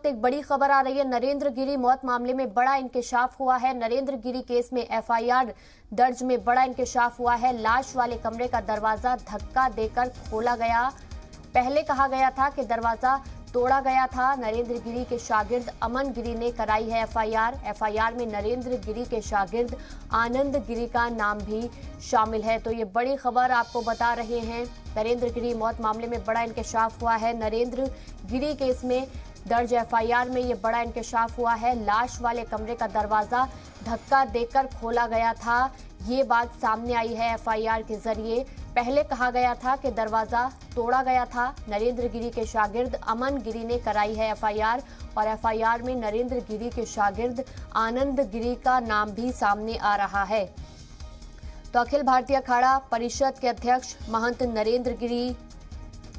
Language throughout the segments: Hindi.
एक बड़ी खबर आ रही है। नरेंद्र गिरी मौत मामले में बड़ा इंकशाफ हुआ है। नरेंद्र गिरी केस में FIR दर्ज में बड़ा इंकशाफ हुआ है। लाश वाले कमरे का दरवाजा धक्का देकर खोला गया। पहले कहा गया था कि दरवाजा तोड़ा गया था। नरेंद्र गिरी के शागिर्द अमन गिरी ने कराई है FIR में नरेंद्र गिरी के शागिर्द आनंद गिरी का नाम भी शामिल है। तो ये बड़ी खबर आपको बता रहे हैं। नरेंद्र गिरी मौत मामले में बड़ा इंकशाफ हुआ है। नरेंद्र गिरी केस में दर्ज FIR में ये बड़ा इंकशाफ हुआ है। लाश वाले कमरे का दरवाजा धक्का देकर खोला गया था, ये बात सामने आई है FIR के जरिए। पहले कहा गया था कि दरवाजा तोड़ा गया था। नरेंद्र गिरी के शागिर्द अमन गिरी ने कराई है FIR और FIR में नरेंद्र गिरी के शागिर्द आनंद गिरी का नाम भी सामने आ रहा है। तो अखिल भारतीय अखाड़ा परिषद के अध्यक्ष महंत नरेंद्र गिरी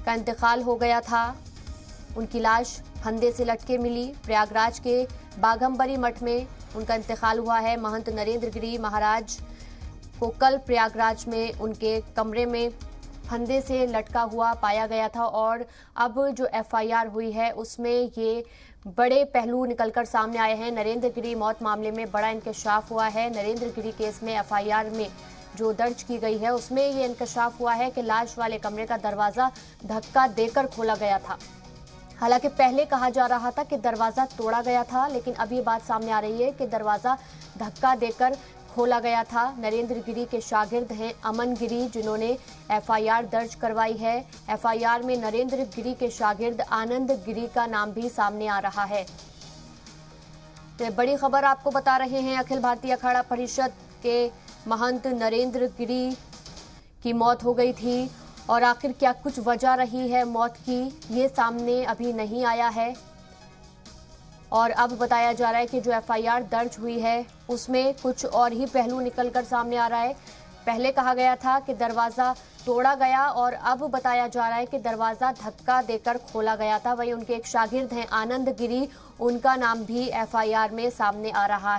का इंतकाल हो गया था। उनकी लाश फंदे से लटके मिली। प्रयागराज के बाघंबरी मठ में उनका इंतकाल हुआ है। महंत नरेंद्र गिरी महाराज को कल प्रयागराज में उनके कमरे में फंदे से लटका हुआ पाया गया था और अब जो FIR हुई है उसमें ये बड़े पहलू निकलकर सामने आए हैं। नरेंद्र गिरी मौत मामले में बड़ा इंकशाफ हुआ है। नरेंद्र गिरी केस में FIR में जो दर्ज की गई है उसमें ये इंकशाफ हुआ है कि लाश वाले कमरे का दरवाजा धक्का देकर खोला गया था। हालांकि पहले कहा जा रहा था कि दरवाजा तोड़ा गया था, लेकिन अब ये बात सामने आ रही है कि दरवाजा धक्का देकर खोला गया था। नरेंद्र गिरी के शागिर्द हैं अमन गिरी, जिन्होंने FIR दर्ज करवाई है। FIR में नरेंद्र गिरी के शागिर्द आनंद गिरी का नाम भी सामने आ रहा है। तो बड़ी खबर आपको बता रहे हैं। अखिल भारतीय अखाड़ा परिषद के महंत नरेंद्र गिरी की मौत हो गई थी और आखिर क्या कुछ वजह रही है मौत की, ये सामने अभी नहीं आया है। और अब बताया जा रहा है कि जो FIR दर्ज हुई है उसमें कुछ और ही पहलू निकलकर सामने आ रहा है। पहले कहा गया था कि दरवाज़ा तोड़ा गया और अब बताया जा रहा है कि दरवाज़ा धक्का देकर खोला गया था। वहीं उनके एक शागिर्द हैं आनंद गिरी, उनका नाम भी FIR में सामने आ रहा है।